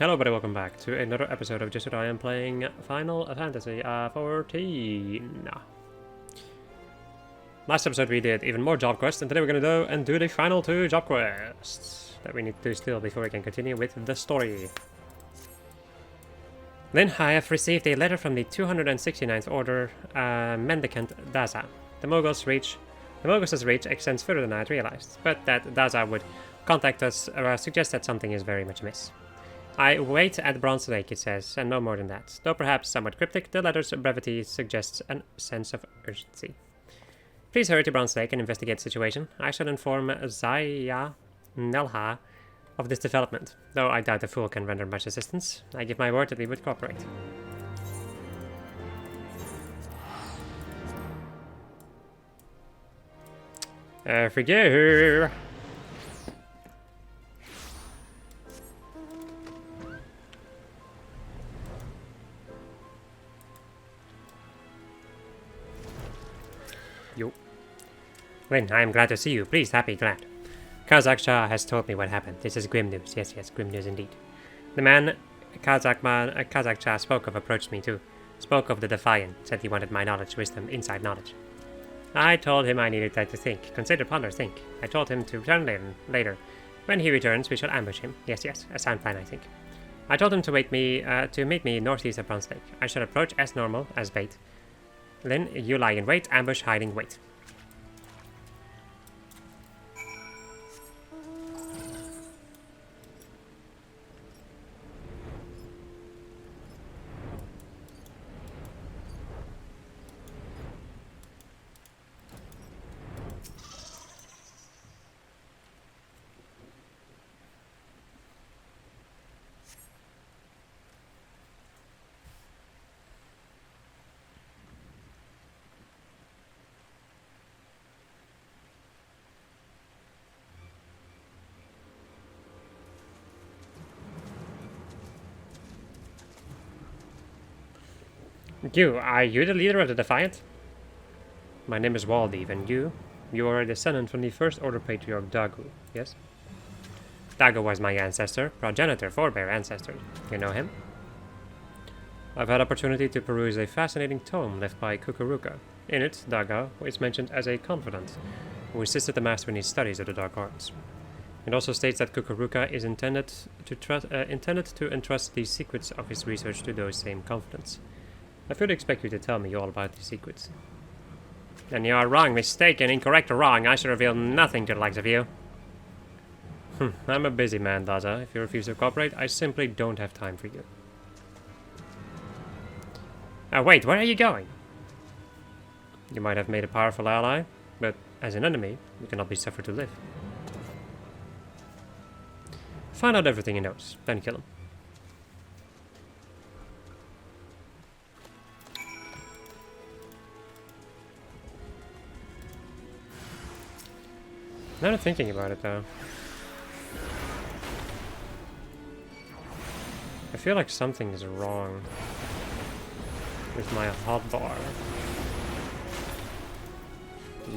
Hello everybody, welcome back to another episode of Just What I Am playing Final Fantasy 14. Last episode we did even more job quests, and today we're gonna go and do the final 2 job quests that we need to do still before we can continue with the story. Then I have received a letter from the 269th Order Mendicant Daza. The Moogle's reach extends further than I had realized, but that Daza would contact us suggests that something is very much amiss. I wait at Bronze Lake, it says, and no more than that. Though perhaps somewhat cryptic, the letter's brevity suggests a sense of urgency. Please hurry to Bronze Lake and investigate the situation. I shall inform Zaya Nelha of this development, though I doubt the fool can render much assistance. I give my word that we would cooperate. Forgive. Lynn, I am glad to see you. Please, happy, glad. Kazakh Shah has told me what happened. This is grim news. Yes, grim news indeed. The man Kazakh Shah spoke of approached me too. Spoke of the Defiant. Said he wanted my knowledge, wisdom, inside knowledge. I told him I needed time to think. Consider, ponder, think. I told him to return later. When he returns, we shall ambush him. Yes, a sound plan, I think. I told him to meet me northeast of Bronze Lake. I shall approach as normal, as bait. Lynn, you lie in wait, ambush, hiding, wait. Are you the leader of the Defiant? My name is Waldev, and you? You are a descendant from the First Order Patriarch Dagu, yes? Dagu was my ancestor, progenitor, forebear ancestor. You know him? I've had opportunity to peruse a fascinating tome left by Kukuruka. In it, Dagu is mentioned as a confidant, who assisted the master in his studies of the dark arts. It also states that Kukuruka is intended to entrust the secrets of his research to those same confidants. I fully expect you to tell me all about these secrets. Then you are wrong, mistaken, incorrect, or wrong. I shall reveal nothing to the likes of you. I'm a busy man, Daza. If you refuse to cooperate, I simply don't have time for you. Wait, where are you going? You might have made a powerful ally, but as an enemy, you cannot be suffered to live. Find out everything he knows, then kill him. Now I'm thinking about it, though. I feel like something is wrong with my hotbar.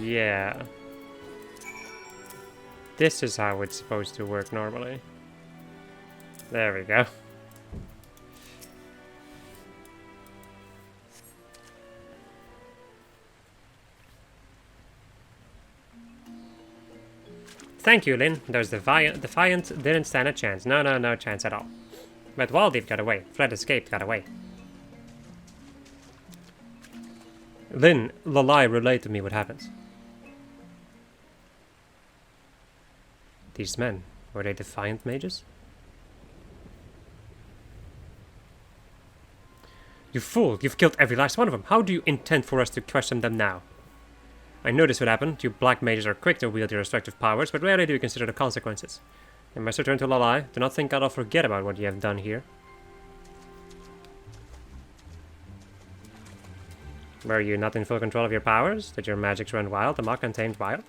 Yeah. This is how it's supposed to work normally. There we go. Thank you, Lynn. Those Defiant didn't stand a chance. No chance at all. But Waldev got away. Escaped, got away. Lynn, Lalai, relate to me what happened. These men, were they Defiant mages? You fool! You've killed every last one of them. How do you intend for us to question them now? I know this would happen. You black mages are quick to wield your destructive powers, but rarely do you consider the consequences. You must return to Lalai. Do not think God will forget about what you have done here. Were you not in full control of your powers? Did your magics run wild, amok, and tamed wild?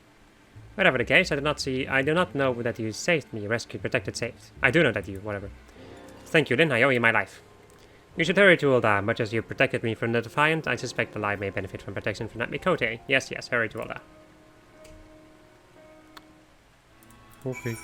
Whatever the case, I do not know that you saved me, rescued, protected, saved. I do know that you, whatever. Thank you, Lynn. I owe you my life. You should hurry to Ulda. Much as you protected me from the Defiant, I suspect the Lie may benefit from protection from that Mikote. Yes, hurry to Ulda. Okay.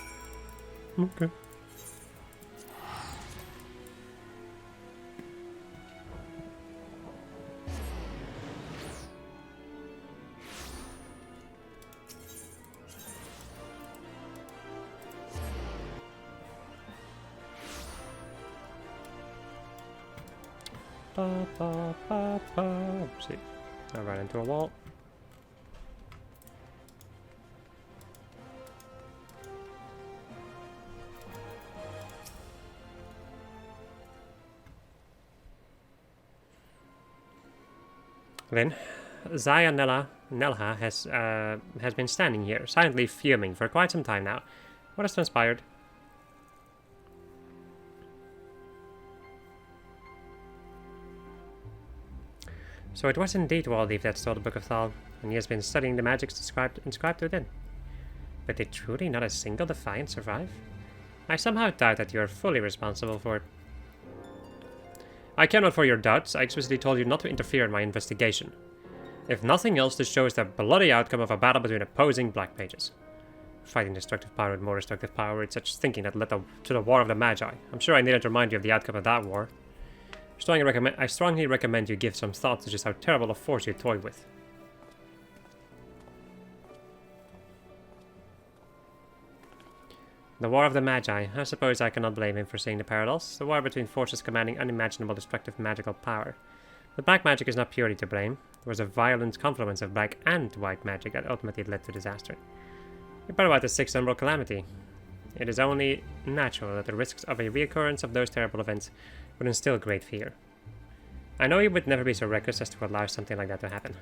See, I ran into a wall. Then, Zaya Nelha has been standing here, silently fuming for quite some time now. What has transpired? So it was indeed Waldeep that stole the Book of Thal, and he has been studying the magics inscribed within. But did truly not a single Defiant survive? I somehow doubt that you are fully responsible for it. I care not for your doubts. I explicitly told you not to interfere in my investigation. If nothing else, this shows the bloody outcome of a battle between opposing black mages. Fighting destructive power with more destructive power, it's such thinking that led to the War of the Magi. I'm sure I needed to remind you of the outcome of that war. I strongly recommend you give some thought to just how terrible a force you toy with. The War of the Magi. I suppose I cannot blame him for seeing the parallels. The war between forces commanding unimaginable destructive magical power. But black magic is not purely to blame. There was a violent confluence of black and white magic that ultimately led to disaster. You brought about the Sixth Umbral Calamity. It is only natural that the risks of a reoccurrence of those terrible events would instill great fear. I know you would never be so reckless as to allow something like that to happen.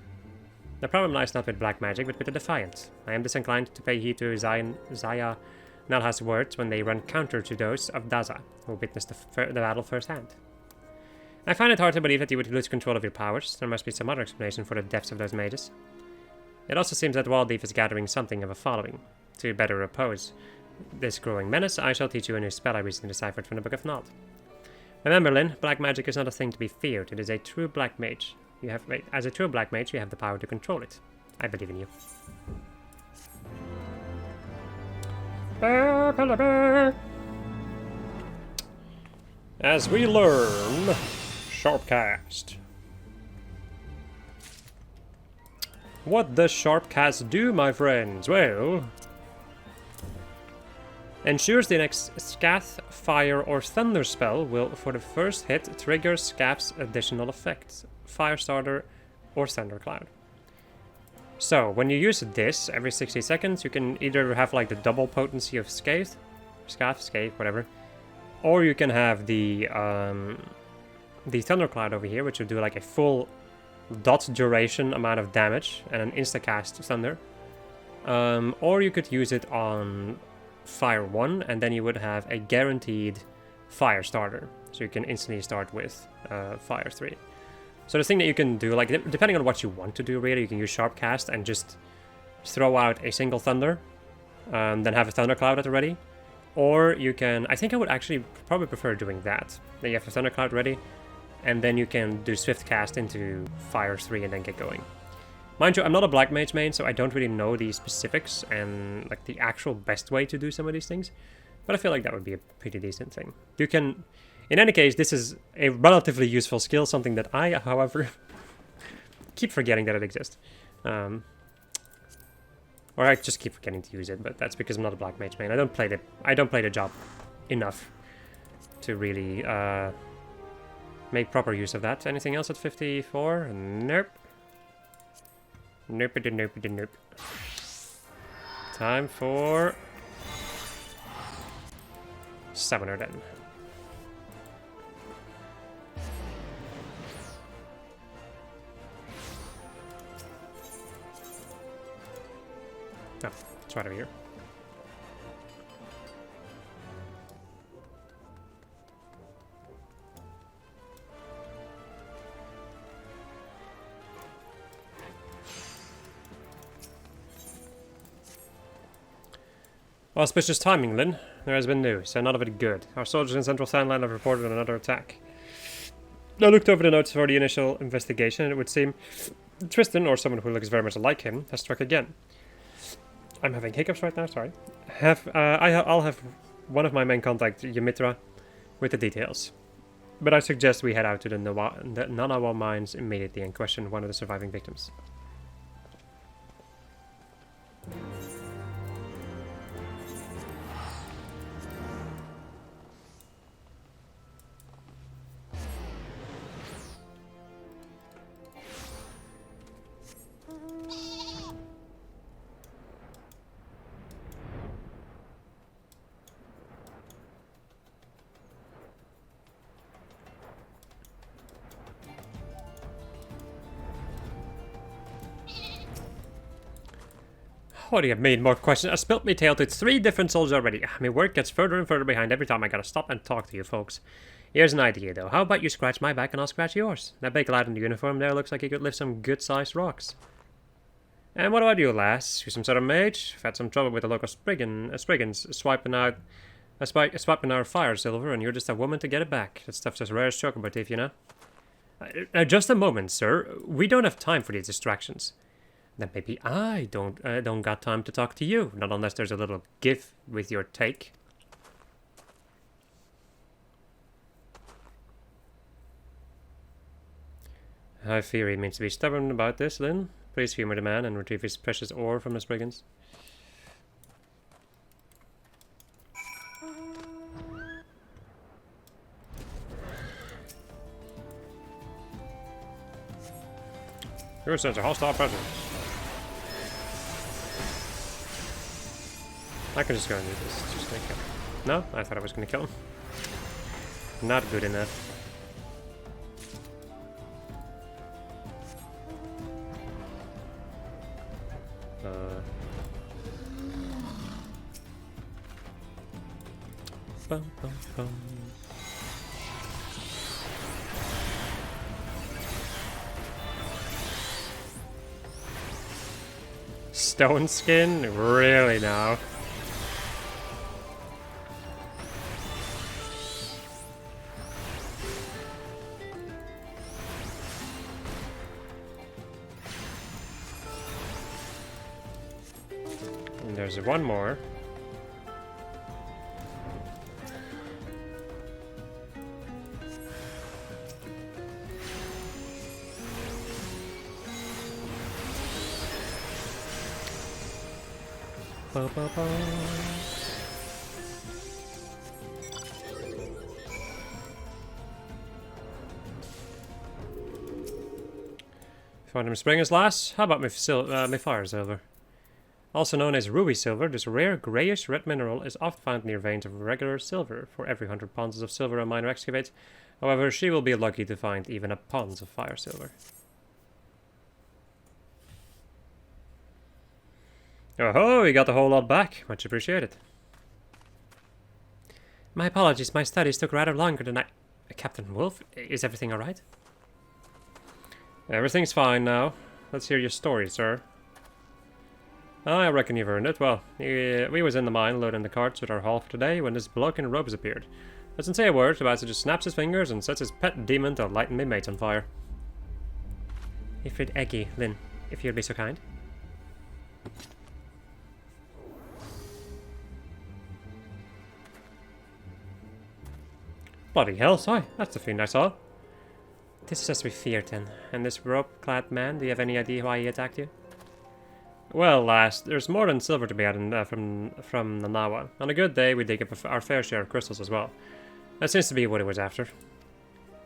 The problem lies not with black magic, but with the Defiant. I am disinclined to pay heed to Zaya Nelha's words when they run counter to those of Daza, who witnessed the battle firsthand. I find it hard to believe that you would lose control of your powers. There must be some other explanation for the depths of those mages. It also seems that Waldeep is gathering something of a following. To better oppose this growing menace, I shall teach you a new spell I recently deciphered from the Book of Nod. Remember, Lyn, black magic is not a thing to be feared. It is a true black mage. As a true black mage, you have the power to control it. I believe in you. As we learn, Sharpcast. What does Sharpcast do, my friends? Well, ensures the next Scath, Fire, or Thunder spell will, for the first hit, trigger Scath's additional effects, Firestarter or Thundercloud. So, when you use this every 60 seconds, you can either have like the double potency of Scath, whatever, or you can have the Thundercloud over here, which will do like a full dot duration amount of damage and an insta-cast Thunder. Or you could use it on Fire 1, and then you would have a guaranteed Fire starter. So you can instantly start with Fire 3. So the thing that you can do, like, depending on what you want to do, really, you can use Sharpcast and just throw out a single Thunder, then have a Thundercloud at the ready. Or you can, I think I would actually probably prefer doing that. Then you have the Thundercloud ready, and then you can do Swift Cast into Fire 3 and then get going. Mind you, I'm not a Black Mage main, so I don't really know the specifics and like the actual best way to do some of these things. But I feel like that would be a pretty decent thing. You can, in any case, this is a relatively useful skill, something that I, however, keep forgetting that it exists. Or I just keep forgetting to use it, but that's because I'm not a Black Mage main. I don't play the job enough to really make proper use of that. Anything else at 54? Nope. Nope. Time for Summoner then. Oh, it's right over here. Auspicious timing, Lyn. There has been news, and none of it good. Our soldiers in Central Sandland have reported on another attack. I looked over the notes for the initial investigation, and it would seem Tristan, or someone who looks very much like him, has struck again. I'm having hiccups right now, sorry. I'll have one of my main contact, Ymitra, with the details. But I suggest we head out to the Nanawa mines immediately and question one of the surviving victims. What do you mean, more questions? I spilt me tale to 3 different souls already. My work gets further and further behind every time I gotta stop and talk to you folks. Here's an idea, though. How about you scratch my back and I'll scratch yours? That big lad in the uniform there looks like he could lift some good-sized rocks. And what do I do, lass? You some sort of mage? I've had some trouble with the local Spriggans swiping our fire silver, and you're just a woman to get it back. That stuff's as rare as chocobo teeth, you know? Now, just a moment, sir. We don't have time for these distractions. Then maybe I don't got time to talk to you. Not unless there's a little give with your take. I fear he means to be stubborn about this, Lynn. Please humor the man and retrieve his precious ore from the Spriggans. You sense a hostile presence. I can just go and do this. It's just gonna kill him. No? I thought I was gonna kill him. Not good enough. Bum, bum, bum. Stone skin? Really now? And there's one more. Ba, ba, ba. Found him Springer's lass. How about my fire silver? Also known as ruby silver, this rare greyish red mineral is often found near veins of regular silver. For every 100 pounds of silver a miner excavates, however, she will be lucky to find even a pound of fire silver. Oh, you got a whole lot back. Much appreciated. My apologies, my studies took rather longer than I... Captain Wolf, is everything alright? Everything's fine now. Let's hear your story, sir. I reckon you've earned it. Well, we was in the mine loading the carts with our haul for today when this bloke in robes appeared. Doesn't say a word, Sebastian just snaps his fingers and sets his pet demon to lighten me mates on fire. Ifrid Eggy, Lynn, if you'd be so kind. Bloody hell, sorry, that's the fiend I saw. This is just to be feared then. And this rope-clad man, do you have any idea why he attacked you? Well, lass, there's more than silver to be had from the Nawa. On a good day, we dig up our fair share of crystals as well. That seems to be what it was after.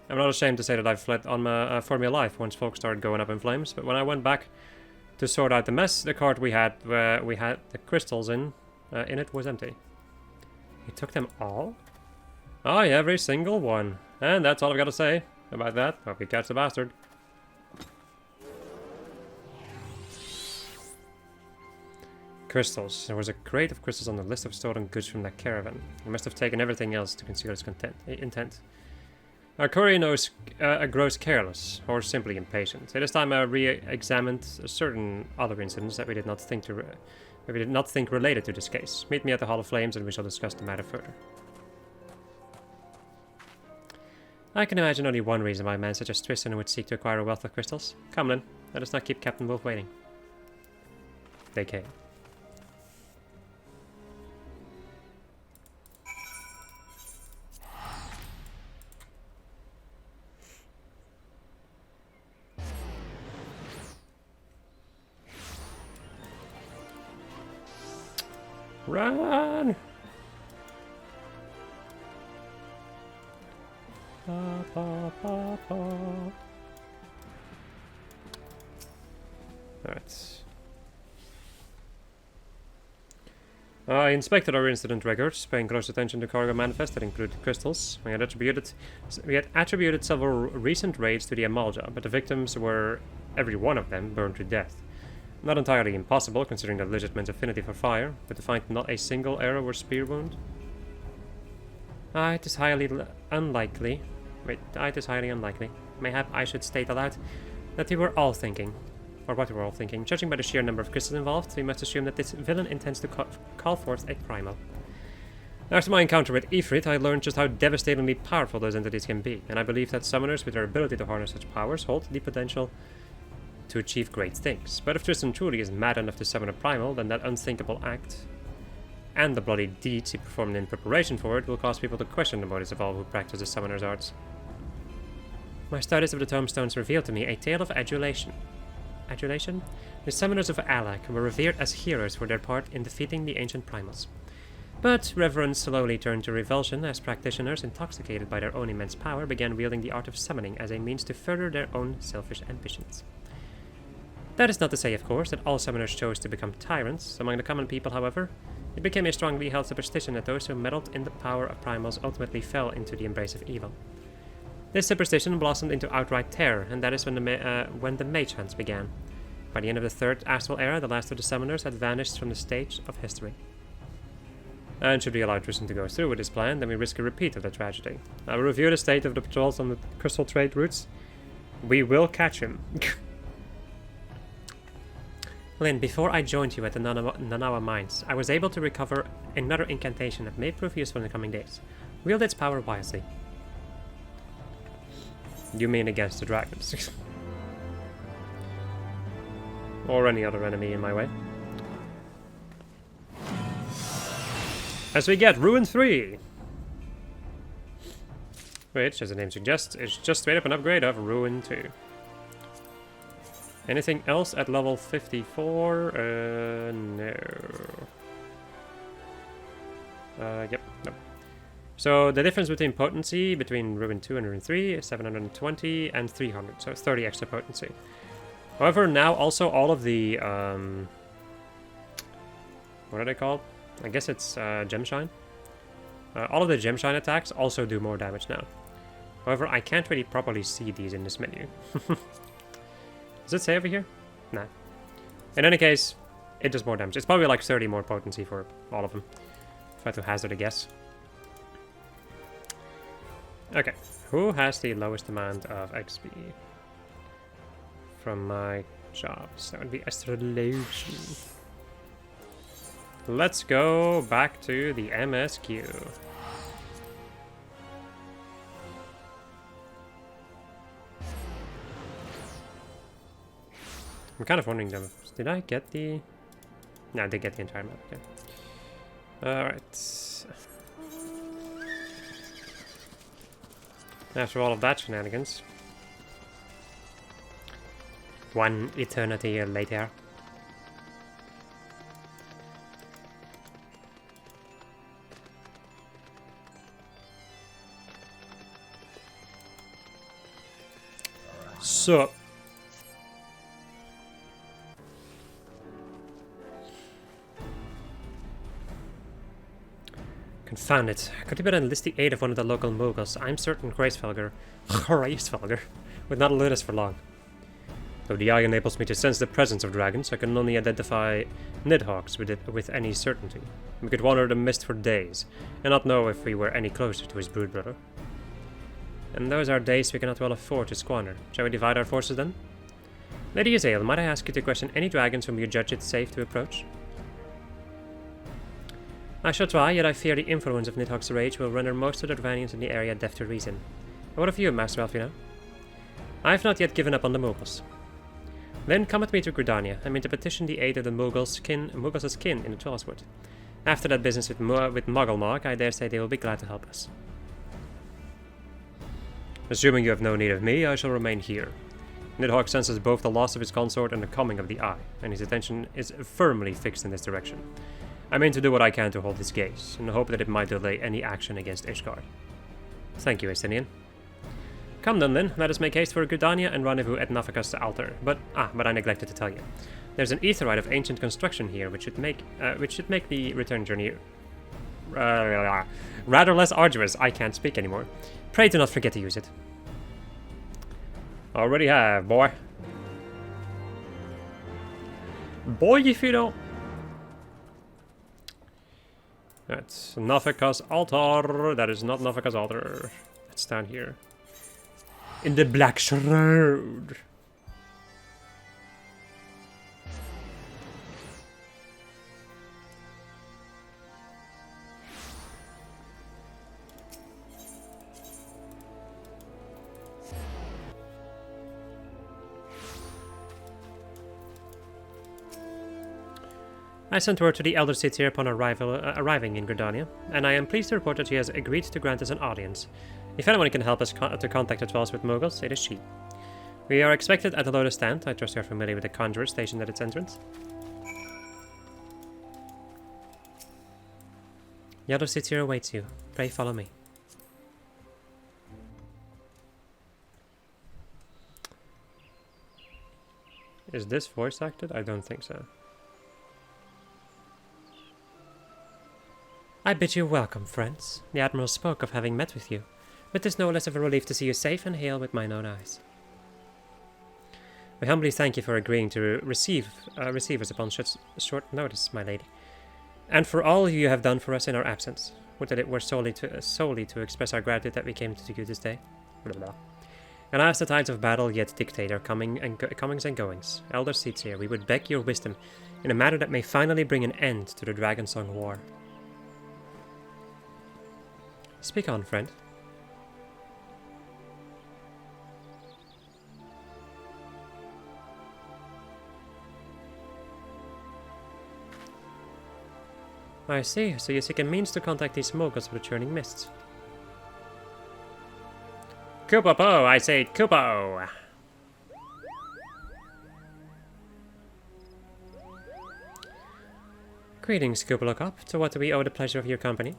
I'm not ashamed to say that I've fled on for my life once folks started going up in flames, but when I went back to sort out the mess, the cart we had the crystals in it was empty. You took them all? Aye, every single one. And that's all I've got to say about that. Hope you catch the bastard. Crystals. There was a crate of crystals on the list of stolen goods from that caravan. He must have taken everything else to conceal his intent. Our courier grows careless, or simply impatient. This time I re-examined certain other incidents that we did not think related to this case. Meet me at the Hall of Flames and we shall discuss the matter further. I can imagine only one reason why a man such as Tristan would seek to acquire a wealth of crystals. Come, Lynn, let us not keep Captain Wolf waiting. They came. Run! Pa, pa, pa, pa. Alright. I inspected our incident records, paying close attention to cargo manifest that included crystals. We had attributed several recent raids to the Amalja, but the victims were, every one of them, burned to death. Not entirely impossible, considering the legitimate affinity for fire, but to find not a single arrow or spear wound. It is highly unlikely. Wait, it is highly unlikely. Mayhap I should state aloud that we were all thinking, or what we were all thinking. Judging by the sheer number of crystals involved, we must assume that this villain intends to call forth a primal. After my encounter with ffXIV, I learned just how devastatingly powerful those entities can be, and I believe that summoners with their ability to harness such powers hold the potential to achieve great things. But if Tristan truly is mad enough to summon a primal, then that unthinkable act and the bloody deeds he performed in preparation for it will cause people to question the motives of all who practice the summoner's arts. My studies of the tombstones revealed to me a tale of adulation. Adulation? The summoners of Alak were revered as heroes for their part in defeating the ancient primals. But reverence slowly turned to revulsion as practitioners, intoxicated by their own immense power, began wielding the art of summoning as a means to further their own selfish ambitions. That is not to say, of course, that all summoners chose to become tyrants. Among the common people, however, it became a strongly held superstition that those who meddled in the power of primals ultimately fell into the embrace of evil. This superstition blossomed into outright terror, and that is when the mage hunts began. By the end of the Third Astral Era, the last of the summoners had vanished from the stage of history. And should we allow Tristan to go through with his plan, then we risk a repeat of the tragedy. I will review the state of the patrols on the crystal trade routes. We will catch him. Lynn, before I joined you at the Nanawa Mines, I was able to recover another incantation that may prove useful in the coming days. Wield its power wisely. You mean against the dragons? Or any other enemy in my way. As we get Ruin 3! Which, as the name suggests, is just straight up an upgrade of Ruin 2. Anything else at level 54? No. Yep, no. So the difference between potency between Ruin 2 and Ruin 3 is 720 and 300, so it's 30 extra potency. However, now also all of the, what are they called? I guess it's Gemshine. All of the Gemshine attacks also do more damage now. However, I can't really properly see these in this menu. Does it say over here? Nah. In any case, it does more damage. It's probably like 30 more potency for all of them, if I had to hazard a guess. Okay, who has the lowest amount of XP? From my jobs, that would be Astrologian. Let's go back to the MSQ. I'm kind of wondering though, did I get the... No, I did get the entire map, okay. Alright. After all of that shenanigans. One eternity later. So... Confound it. Could you better enlist the aid of one of the local Moogles? I'm certain Gracefelger would not elude us for long. Though the eye enables me to sense the presence of dragons, I can only identify Nidhoggs with any certainty. We could wander the mist for days, and not know if we were any closer to his broodbrother. And those are days we cannot well afford to squander. Shall we divide our forces then? Lady Azale, might I ask you to question any dragons whom you judge it safe to approach? I shall try, yet I fear the influence of Nidhogg's rage will render most of the Dravanians in the area deaf to reason. And what of you, Master Alfina? I have not yet given up on the Moogles. Then come with me to Gridania. I mean to petition the aid of the Moogles' kin in the Trollswood. After that business with Mugglemog, I dare say they will be glad to help us. Assuming you have no need of me, I shall remain here. Nidhogg senses both the loss of his consort and the coming of the Eye, and his attention is firmly fixed in this direction. I mean to do what I can to hold his gaze, in the hope that it might delay any action against Ishgard. Thank you, Estinian. Come then, Lyn, let us make haste for Gridania and rendezvous at Nafaka's altar. But I neglected to tell you. There's an aetheryte of ancient construction here, which should make the return journey rather less arduous. I can't speak anymore. Pray do not forget to use it. Already have, boy. Boy, if you don't. That's Nafika's altar. That is not Nafika's altar. It's down here. In the Black Shroud. I sent word to the Elder Seats here upon arriving in Gridania, and I am pleased to report that she has agreed to grant us an audience. If anyone can help us to contact the Dwells with Moogles, it is she. We are expected at the Lotus Stand. I trust you are familiar with the conjurer stationed at its entrance. The Elder Seats here awaits you. Pray follow me. Is this voice acted? I don't think so. I bid you welcome, friends. The Admiral spoke of having met with you, but 'tis no less of a relief to see you safe and hail with mine own eyes. We humbly thank you for agreeing to receive us upon such short notice, my lady, and for all you have done for us in our absence. Would that it were solely to express our gratitude that we came to you this day. Blah, blah. And as the tides of battle yet dictate our comings and goings, Elder Seats here, we would beg your wisdom in a matter that may finally bring an end to the Dragonsong War. Speak on, friend. I see, so you seek a means to contact these Moogles with churning mists. Kupo-po, I say Kupo! Greetings, Kupolokop. To what do we owe the pleasure of your company?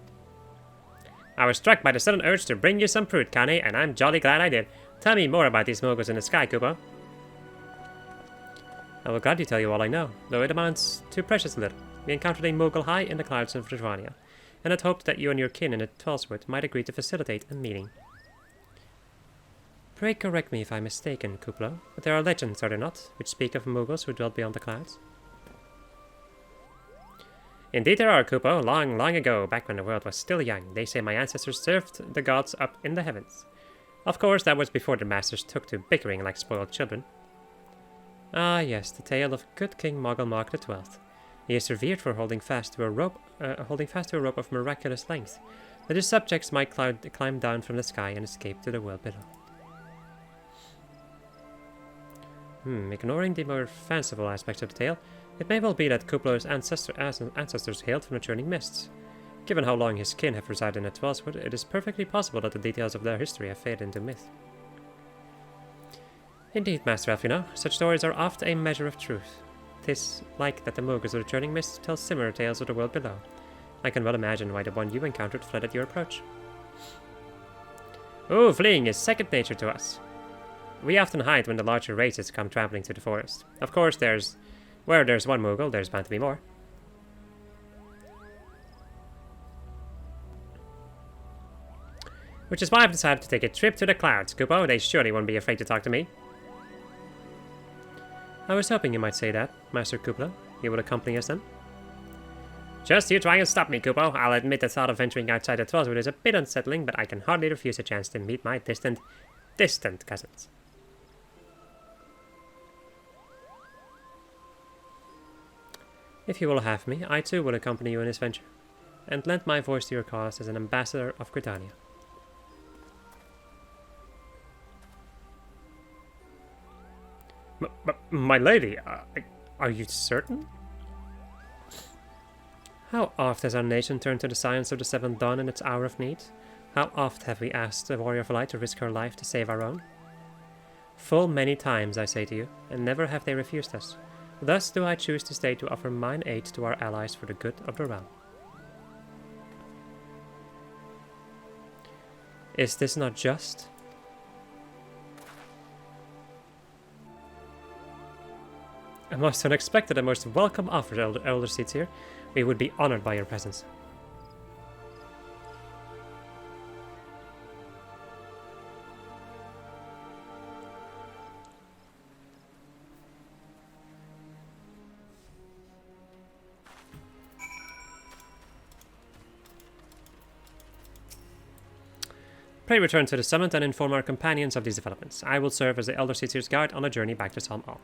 I was struck by the sudden urge to bring you some fruit, Kane, and I'm jolly glad I did. Tell me more about these Moogles in the sky, Kupo. I will gladly tell you all I know, though it amounts to precious little. We encountered a Moogle high in the clouds of Virginia, and had hoped that you and your kin in the Heavensward might agree to facilitate a meeting. Pray correct me if I'm mistaken, Kuplo, but there are legends, are there not, which speak of Moogles who dwelt beyond the clouds? Indeed there are, Kupo. Long, long ago, back when the world was still young, they say my ancestors served the gods up in the heavens. Of course, that was before the masters took to bickering like spoiled children. Ah yes, the tale of good King Moogle Mark XII. He is revered for holding fast to a rope of miraculous length, that his subjects might climb down from the sky and escape to the world below. Ignoring the more fanciful aspects of the tale, it may well be that Kuplo's ancestors hailed from the churning mists. Given how long his kin have resided in the Heavensward, it is perfectly possible that the details of their history have faded into myth. Indeed, Master Elf, you know, such stories are oft a measure of truth. 'Tis like that the Moogles of the churning mists tell similar tales of the world below. I can well imagine why the one you encountered fled at your approach. Oh, fleeing is second nature to us. We often hide when the larger races come trampling through the forest. Of course, where there's one Moogle, there's bound to be more. Which is why I've decided to take a trip to the clouds, Kupo. They surely won't be afraid to talk to me. I was hoping you might say that, Master Kuplo. You will accompany us then? Just you try and stop me, Kupo. I'll admit the thought of venturing outside the Heavensward is a bit unsettling, but I can hardly refuse a chance to meet my distant cousins. If you will have me, I too will accompany you in this venture, and lend my voice to your cause as an ambassador of Gridania. My lady, are you certain? How oft has our nation turned to the science of the Seventh Dawn in its hour of need? How oft have we asked a warrior of light to risk her life to save our own? Full many times, I say to you, and never have they refused us. Thus do I choose to stay to offer mine aid to our allies for the good of the realm. Is this not just? A most unexpected and most welcome offer, Elder Seats here. We would be honored by your presence. Pray return to the summit and inform our companions of these developments. I will serve as the Elder Seatsier's guide on a journey back to Psalm All.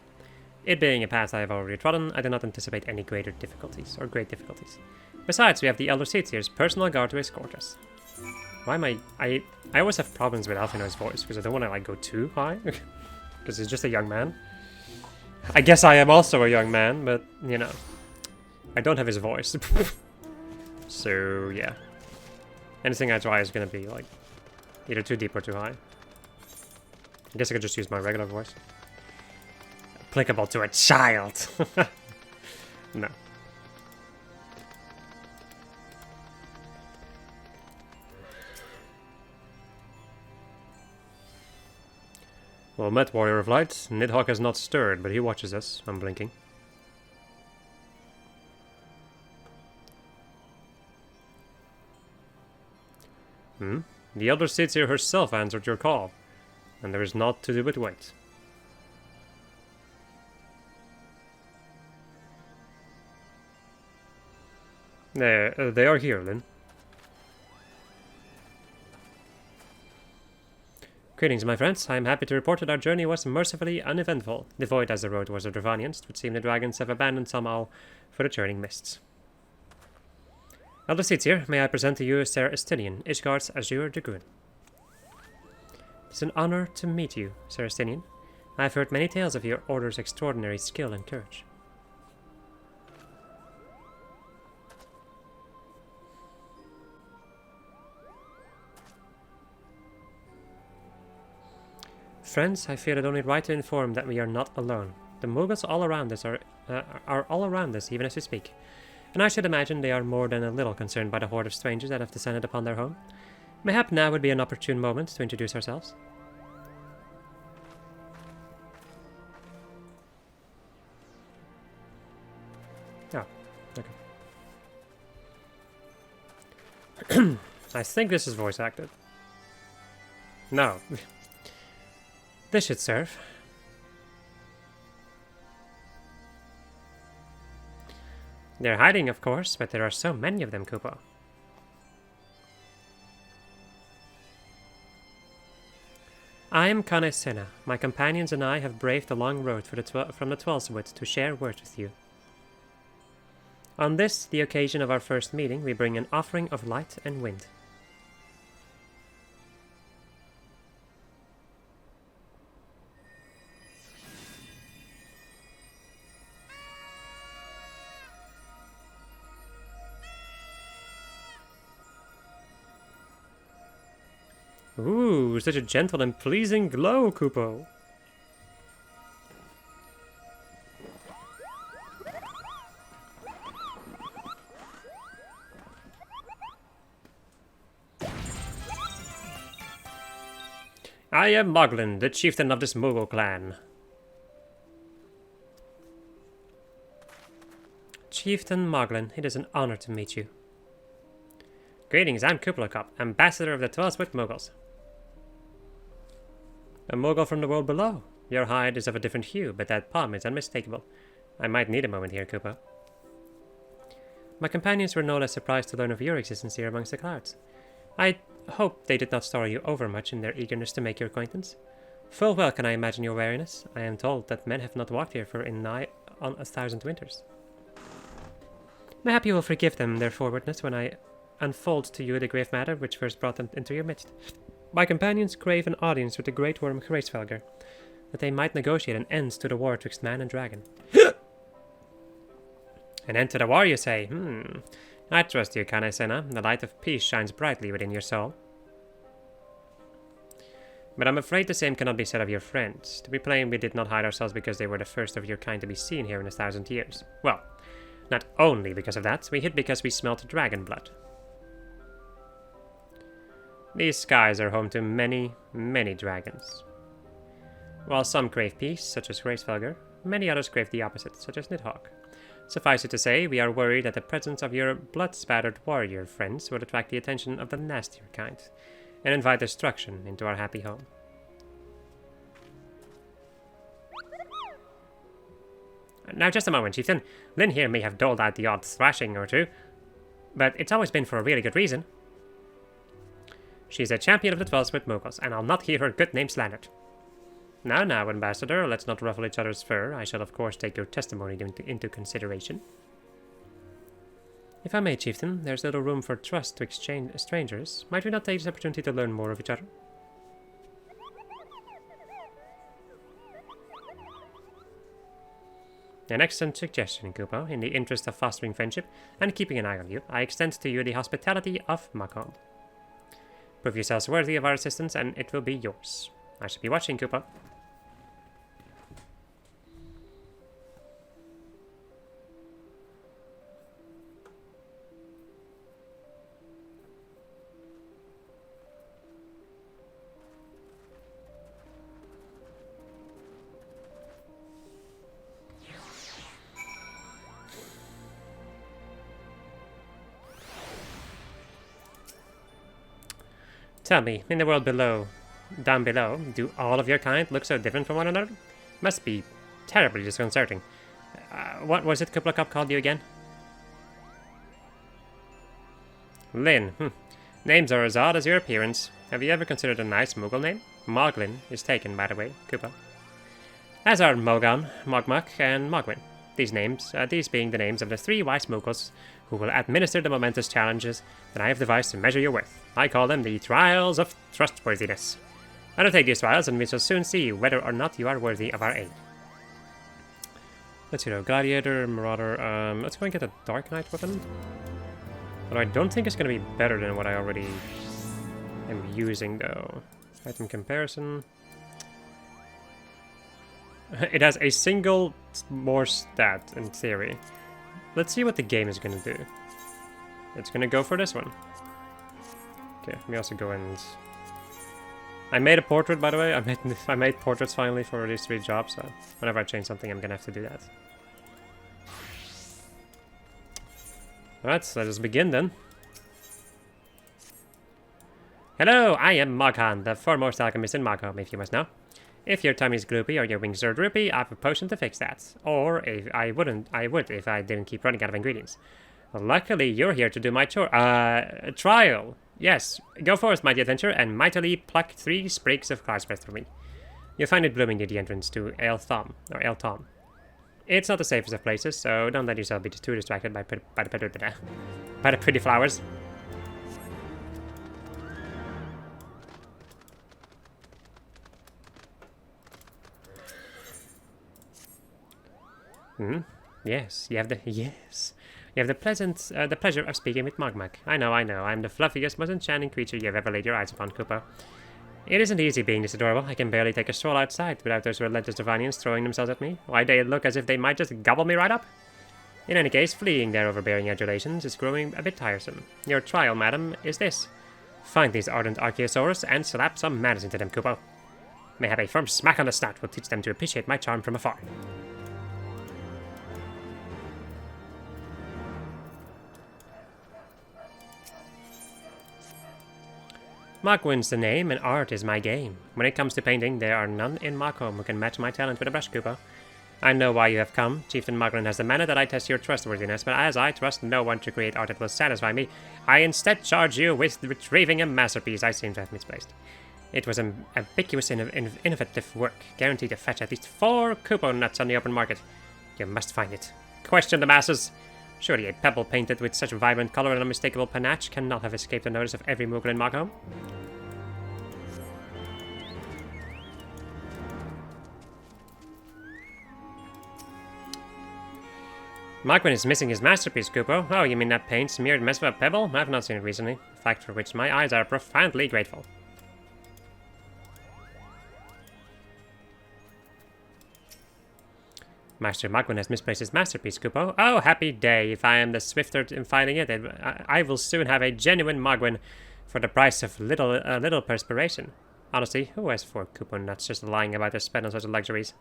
It being a path I have already trodden, I do not anticipate any great difficulties. Besides, we have the Elder Seatsier's personal guard to escort us. Why am I always have problems with Alphino's voice, because I don't want to, like, go too high. Because he's just a young man. I guess I am also a young man, but, you know. I don't have his voice. So, yeah. Anything I try is gonna be, like, either too deep or too high. I guess I could just use my regular voice. Applicable to a child! No. Well met, Warrior of Light. Nidhogg has not stirred, but he watches us. I'm blinking. The Elder Seatsier herself answered your call, and there is naught to do but wait. They are here, Lyn. Greetings, my friends. I am happy to report that our journey was mercifully uneventful. Devoid as the road was of Dravanians, it would seem the dragons have abandoned somehow for the churning mists. Elder Seatsier, may I present to you Ser Estinian, Ishgard's Azure Dragoon. It is an honor to meet you, Ser Estinian. I have heard many tales of your order's extraordinary skill and courage. Friends, I feel it only right to inform that we are not alone. The Moogles all around us are all around us, even as we speak. And I should imagine they are more than a little concerned by the horde of strangers that have descended upon their home. Mayhap now would be an opportune moment to introduce ourselves. Oh, okay. I think this is voice acted. No. This should serve. They're hiding, of course, but there are so many of them, Kupo. I am Kane Sena. My companions and I have braved the long road from the Twelvewood to share words with you. On this, the occasion of our first meeting, we bring an offering of light and wind. Ooh, such a gentle and pleasing glow, Kupo. I am Moglin, the chieftain of this Moogle clan. Chieftain Moglin, it is an honor to meet you. Greetings, I'm Kuplakop, ambassador of the Twelvewood Moogles. A Moogle from the world below. Your hide is of a different hue, but that palm is unmistakable. I might need a moment here, Kupo. My companions were no less surprised to learn of your existence here amongst the clouds. I hope they did not startle you overmuch in their eagerness to make your acquaintance. Full well can I imagine your wariness. I am told that men have not walked here for nigh on 1,000 winters. Mayhap you will forgive them their forwardness when I unfold to you the grave matter which first brought them into your midst. My companions crave an audience with the great worm Hraesvelgr, that they might negotiate an end to the war twixt man and dragon. An end to the war, you say? I trust you, Kane Sena. The light of peace shines brightly within your soul. But I'm afraid the same cannot be said of your friends. To be plain, we did not hide ourselves because they were the first of your kind to be seen here in 1,000 years. Well, not only because of that, we hid because we smelt dragon blood. These skies are home to many, many dragons. While some crave peace, such as Hraesvelgr, many others crave the opposite, such as Nidhogg. Suffice it to say, we are worried that the presence of your blood-spattered warrior friends will attract the attention of the nastier kind, and invite destruction into our happy home. Now just a moment, Chieftain. Lyn here may have doled out the odd thrashing or two, but it's always been for a really good reason. She's a champion of the 12 with Moogles, and I'll not hear her good name slandered. Now, now, Ambassador, let's not ruffle each other's fur. I shall of course take your testimony into consideration. If I may, Chieftain, there's little room for trust to exchange strangers. Might we not take this opportunity to learn more of each other? An excellent suggestion, Kupo. In the interest of fostering friendship and keeping an eye on you, I extend to you the hospitality of Macon. Prove yourselves worthy of our assistance, and it will be yours. I shall be watching, Kupo. Tell me, in the world below, down below, do all of your kind look so different from one another? Must be terribly disconcerting. What was it Kupla Cup called you again? Lynn. Names are as odd as your appearance. Have you ever considered a nice Moogle name? Moglin is taken, by the way, Kupa. As are Mogan, Mogmuk, and Mogwin. These being the names of the 3 wise Moogles who will administer the momentous challenges that I have devised to measure your worth. I call them the Trials of Trustworthiness. Undertake these trials, and we shall soon see whether or not you are worthy of our aid. Let's see though, Gladiator, Marauder, let's go and get a Dark Knight weapon. But I don't think it's going to be better than what I already am using though. Item comparison. It has a single more stat in theory. Let's see what the game is going to do. It's going to go for this one. Okay, let me also go and... I made a portrait, by the way. I made portraits finally for these 3 jobs, so whenever I change something, I'm going to have to do that. Alright, so let us begin then. Hello, I am Moghan, the foremost alchemist in Mogham, if you must know. If your tummy's gloopy or your wings are droopy, I have a potion to fix that. Or if I would if I didn't keep running out of ingredients. Luckily, you're here to do my trial. Yes, go forth, mighty adventurer, and mightily pluck 3 sprigs of cloudbreath for me. You'll find it blooming near the entrance to El Thom. It's not the safest of places, so don't let yourself be too distracted by the pretty flowers. Yes, you have the pleasure of speaking with Mogmuk. I know. I'm the fluffiest, most enchanting creature you have ever laid your eyes upon, Kupo. It isn't easy being this adorable. I can barely take a stroll outside without those relentless Divanians throwing themselves at me. Why, they look as if they might just gobble me right up. In any case, fleeing their overbearing adulations is growing a bit tiresome. Your trial, madam, is this. Find these ardent Archaeosaurus and slap some manners into them, Kupo. May have a firm smack on the snout will teach them to appreciate my charm from afar. Mogwin's the name, and art is my game. When it comes to painting, there are none in Macomb who can match my talent with a brush, Kupo. I know why you have come. Chieftain Moglin has demanded that I test your trustworthiness, but as I trust no one to create art that will satisfy me, I instead charge you with retrieving a masterpiece I seem to have misplaced. It was an ambiguous and innovative work, guaranteed to fetch at least 4 Kupo nuts on the open market. You must find it. Question the masses. Surely a pebble painted with such vibrant color and unmistakable panache cannot have escaped the notice of every Moogle in Macomb. Mogwin is missing his masterpiece, Kupo. Oh, you mean that paint smeared mess of a pebble? I've not seen it recently, a fact for which my eyes are profoundly grateful. Master Mogwin has misplaced his masterpiece, Kupo. Oh, happy day. If I am the swifter in finding it, I will soon have a genuine Mogwin for the price of little perspiration. Honestly, who has 4 Kupo nuts just lying about to spend on such luxuries?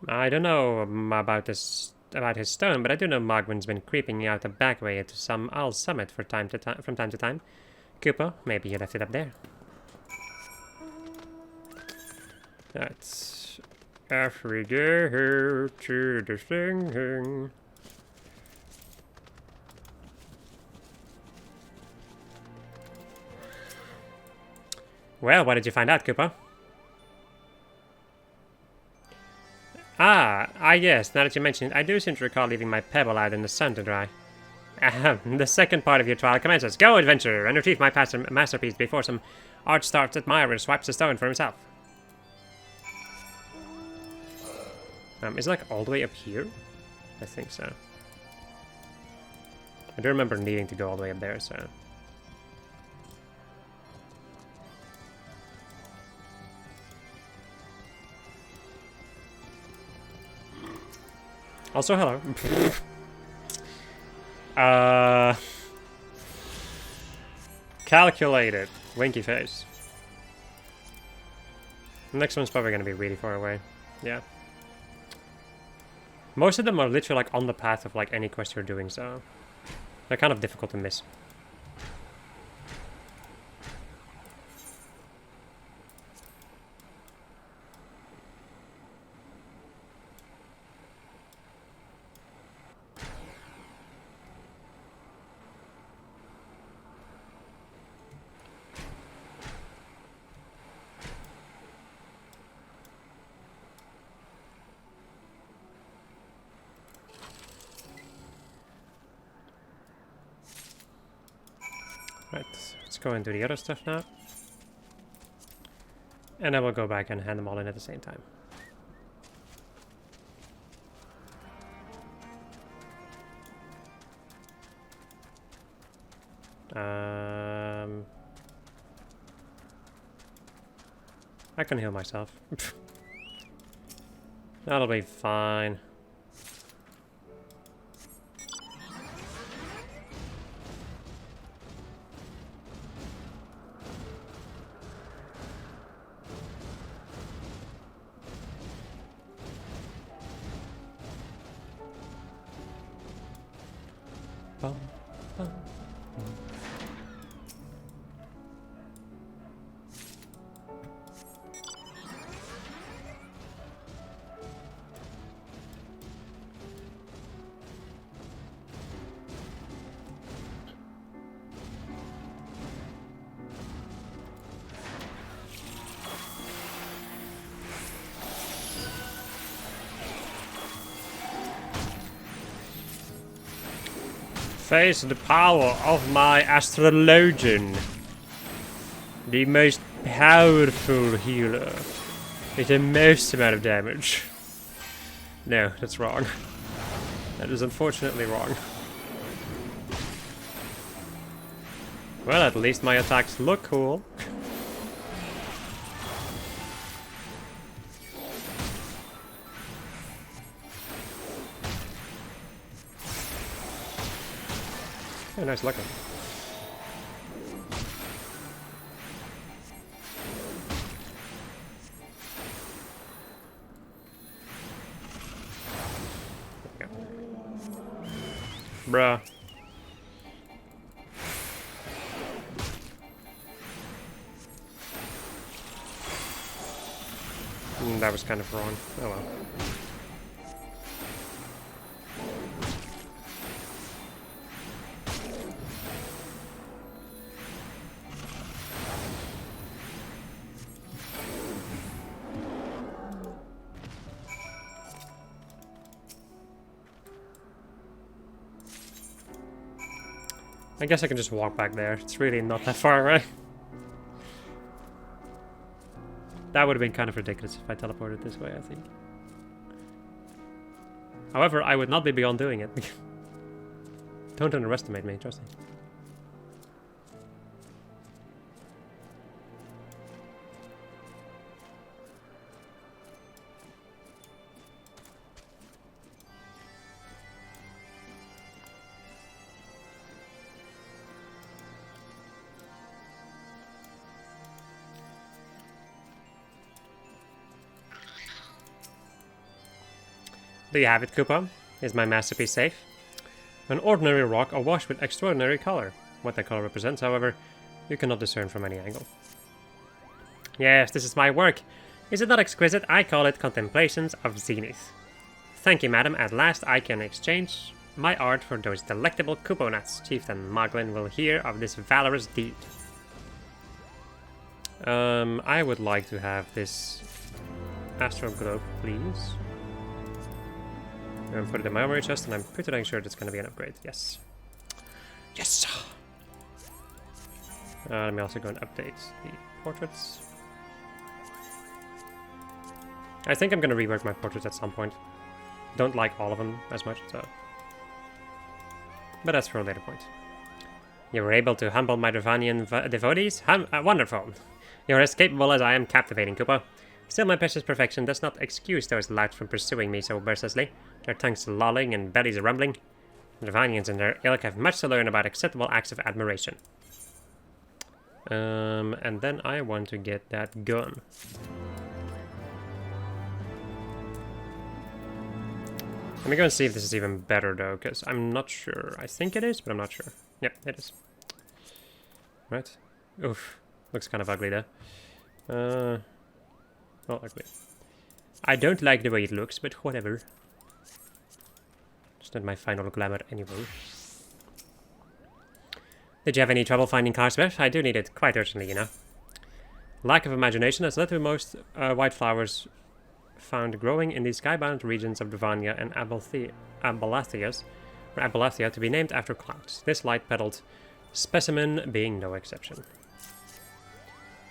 I don't know about his stone, but I do know Mogwin's been creeping out the back way into some Owl Summit from time to time. Kupo, maybe you left it up there. Alright. As we go to the singing. Well, what did you find out, Koopa? Yes, now that you mention it, I do seem to recall leaving my pebble out in the sun to dry. The second part of your trial commences. Go, adventurer, and retrieve my masterpiece before some arch-starved admirer swipes the stone for himself. Is it like all the way up here? I think so. I do remember needing to go all the way up there, so... Also, hello. Calculated. Winky face. The next one's probably gonna be really far away. Yeah. Most of them are literally like on the path of like any quest you're doing, so they're kind of difficult to miss. Right, let's go and do the other stuff now. And then we'll go back and hand them all in at the same time. I can heal myself. That'll be fine. Bum, bum, bum. Face the power of my astrologian, the most powerful healer with the most amount of damage. No, that's wrong. That is unfortunately wrong. Well, at least my attacks look cool. Oh, nice looking. There we go. Bruh. That was kind of wrong. Oh well. I guess I can just walk back there. It's really not that far away. That would have been kind of ridiculous if I teleported this way, I think. However, I would not be beyond doing it. Don't underestimate me, trust me. There you have it, Koopa. Is my masterpiece safe? An ordinary rock awash with extraordinary color. What that color represents, however, you cannot discern from any angle. Yes, this is my work. Is it not exquisite? I call it Contemplations of Zenith. Thank you, madam. At last I can exchange my art for those delectable kupo nuts. Chieftain Moglin will hear of this valorous deed. I would like to have this astral globe, please. And put it in my armory chest, and I'm pretty dang sure it's going to be an upgrade. Yes. Yes! Let me also go and update the portraits. I think I'm going to rework my portraits at some point. Don't like all of them as much, so... But that's for a later point. You were able to humble my Dravanian devotees? Wonderful! You're as capable as I am captivating, Kupo. Still, my precious perfection does not excuse those louts from pursuing me so mercilessly. Their tongues lolling and bellies rumbling. The Dravanians and their ilk have much to learn about acceptable acts of admiration. And then I want to get that gun. Let me go and see if this is even better, though, because I'm not sure. I think it is, but I'm not sure. Yep, it is. Right. Oof. Looks kind of ugly, though. Well, ugly. I don't like the way it looks, but whatever. It's not my final glamour anyway. Did you have any trouble finding Carswell? I do need it quite urgently, you know. Lack of imagination has led to most white flowers found growing in the skybound regions of Dravania and Abalathia to be named after clouds. This light-petaled specimen being no exception.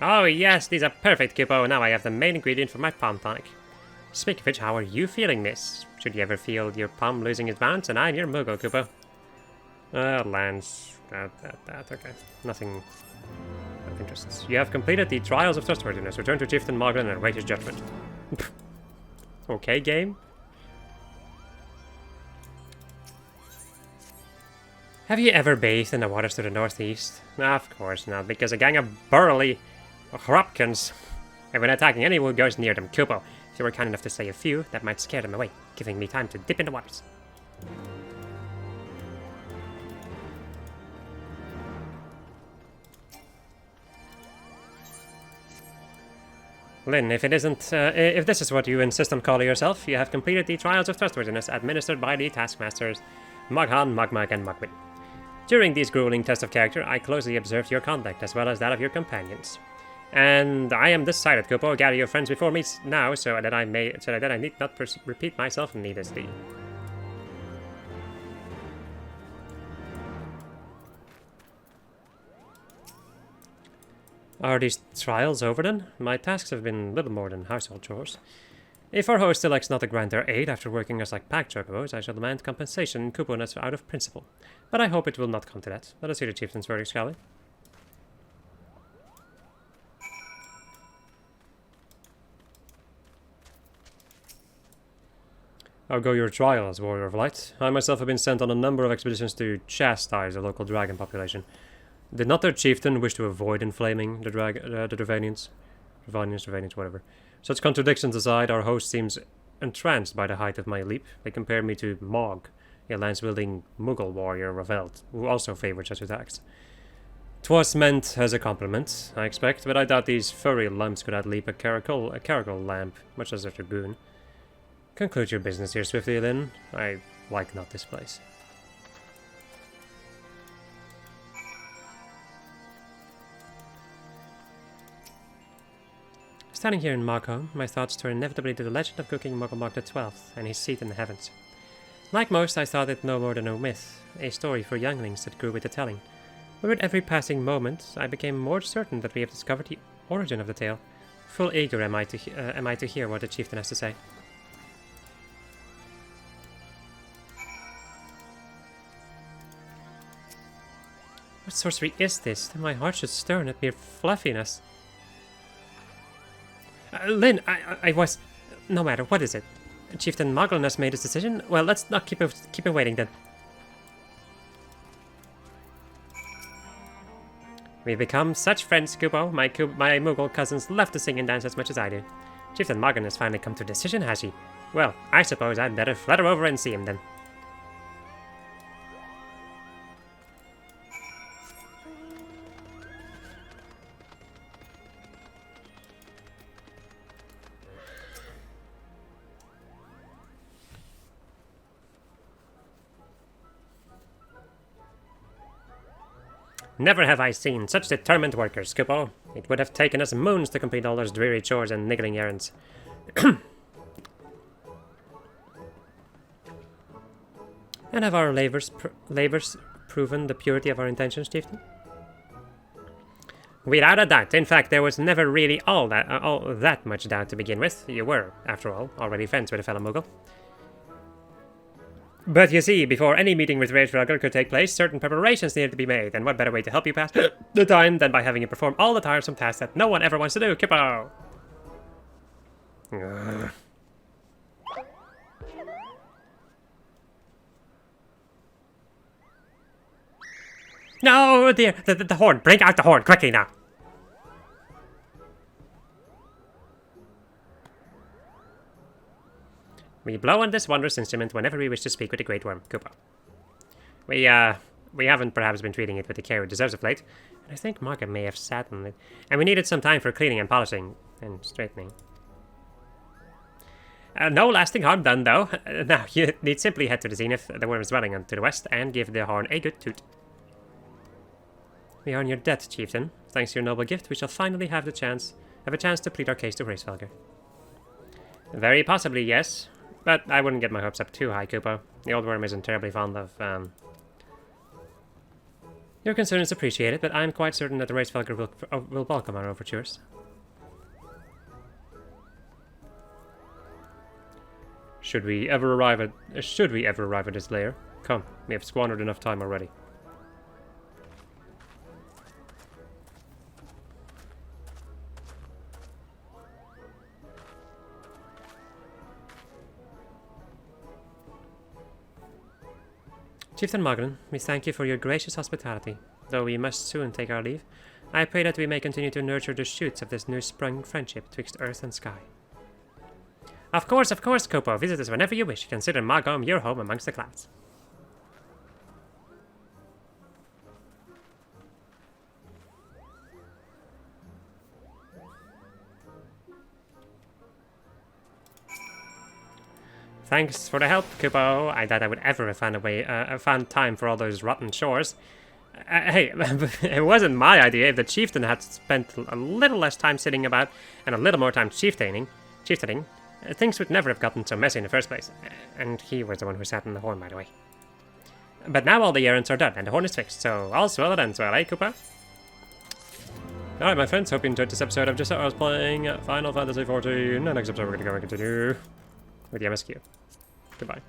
Oh yes, these are perfect, Kupo. Now I have the main ingredient for my palm tonic. Speak of which, how are you feeling, miss? Should you ever feel your palm losing its bounce, and I'm your Moogle, Kupo. Lands. Okay. Nothing of interest. You have completed the Trials of Trustworthiness. Return to Chieftain Moglin and await his judgment. Okay, game. Have you ever bathed in the waters to the northeast? Of course not, because a gang of burly Hropkins have been attacking any who goes near them. Kupo, if you were kind enough to say a few, that might scare them away, giving me time to dip in the waters. Lynn, if this is what you insist on calling yourself, you have completed the Trials of Trustworthiness administered by the Taskmasters Moghan, Mogmug, and Mogwin. During these grueling tests of character, I closely observed your conduct as well as that of your companions. And I am decided, Kupo, gather your friends before me now, so that I need not repeat myself needlessly. Are these trials over then? My tasks have been little more than household chores. If our host elects not to grant their aid after working us like pack chocobos, I shall demand compensation in couponuts out of principle. But I hope it will not come to that. Let us hear the chieftain's verdict, shall we? Outgo your trials, warrior of light. I myself have been sent on a number of expeditions to chastise the local dragon population. Did not their chieftain wish to avoid inflaming the Dravanians? Dravanians, whatever. Such contradictions aside, our host seems entranced by the height of my leap. They compare me to Mog, a lance-wielding Moogle warrior reveled, who also favored such attacks. 'Twas meant as a compliment, I expect, but I doubt these furry lumps could outleap a caracal lamp, much as a dragoon. Conclude your business here swiftly, then. I like not this place. Standing here in Mogholm, my thoughts turn inevitably to the legend of Cooking Mogulmog XII and his seat in the heavens. Like most, I thought it no more than a myth, a story for younglings that grew with the telling. But with every passing moment, I became more certain that we have discovered the origin of the tale. Full eager am I to hear what the chieftain has to say. What sorcery is this, that my heart should stir at mere fluffiness? Lynn, I was... No matter, what is it? Chieftain Moglin has made his decision? Well, let's not keep him waiting then. We've become such friends, Kupo. My Moogle cousins love to sing and dance as much as I do. Chieftain Moglin has finally come to a decision, has he? Well, I suppose I'd better flutter over and see him then. Never have I seen such determined workers, Kupo. It would have taken us moons to complete all those dreary chores and niggling errands. And have our labors proven the purity of our intentions, Chieftain? Without a doubt. In fact, there was never really all that much doubt to begin with. You were, after all, already friends with a fellow Moogle. But you see, before any meeting with Heavensward could take place, certain preparations needed to be made, and what better way to help you pass the time than by having you perform all the tiresome tasks that no one ever wants to do, Kippo! No, dear, the horn! Bring out the horn, quickly now! We blow on this wondrous instrument whenever we wish to speak with the Great Worm, Koopa. We haven't perhaps been treating it with the care it deserves of late, and I think Margaret may have sat on it, and we needed some time for cleaning and polishing, and straightening. No lasting harm done, though. Now, you need simply head to the zenith, the worm's dwelling to the west, and give the horn a good toot. We are in your debt, Chieftain. Thanks to your noble gift, we shall finally have a chance to plead our case to Heavensward. Very possibly, yes. But I wouldn't get my hopes up too high, Koopa. The old worm isn't terribly fond of, Your concern is appreciated, but I'm quite certain that the Heavensward will welcome our overtures. Should we ever arrive at its lair? Come, we have squandered enough time already. Chieftain Mogren, we thank you for your gracious hospitality. Though we must soon take our leave, I pray that we may continue to nurture the shoots of this new-sprung friendship twixt earth and sky. Of course, Kopo. Visit us whenever you wish. Consider Magom your home amongst the clouds. Thanks for the help, Kupo. I doubt I would ever have found time for all those rotten chores. Hey, it wasn't my idea. If the chieftain had spent a little less time sitting about and a little more time chieftaining, things would never have gotten so messy in the first place. And he was the one who sat in the horn, by the way. But now all the errands are done and the horn is fixed, so all's well that ends well, eh, Kupo? Alright, my friends, hope you enjoyed this episode of Just How I Was Playing Final Fantasy XIV. Next episode we're going to go and continue with the MSQ. Goodbye.